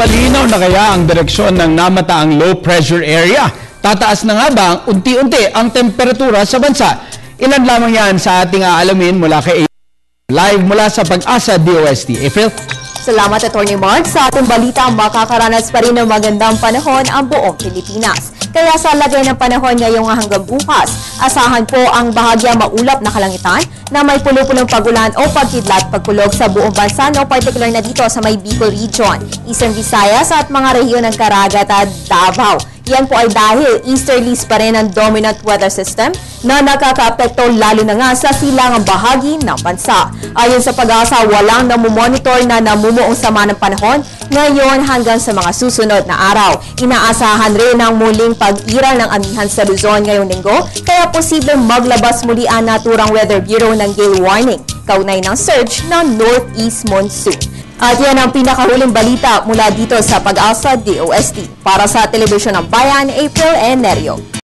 malinaw na kaya ang direksyon ng namataang low pressure area? Tataas na nga ba unti-unti ang temperatura sa bansa? Ilan lamang yan sa ating aalamin mula kay live mula sa Pag-asa DOST. April? Salamat, Atty. Mark. Sa ating balita, makakaranas pa rin ng magandang panahon ang buong Pilipinas. Kaya sa lagay ng panahon ngayong hanggang bukas, asahan po ang bahagya maulap na kalangitan na may pulo-pulong pagulan o pagkidlat-pagkulog sa buong bansa, no particular na dito sa may Bicol Region, Eastern Visayas at mga rehiyon ng Caraga at Davao. Yan po ay dahil easterlies pa rin ang dominant weather system na nakakaapekto lalo na nga sa silangang bahagi ng bansa. Ayon sa Pag-asa, walang namumonitor na namumuong sama ng panahon ngayon hanggang sa mga susunod na araw. Inaasahan rin ang muling pag-iral ng amihan sa Luzon ngayong linggo, kaya posibleng maglabas muli ang naturang Weather Bureau ng gale warning kaugnay ng surge ng northeast monsoon. At yan ang pinakahuling balita mula dito sa Pag-asa DOST. Para sa Telebisyon ng Bayan, April Enerio.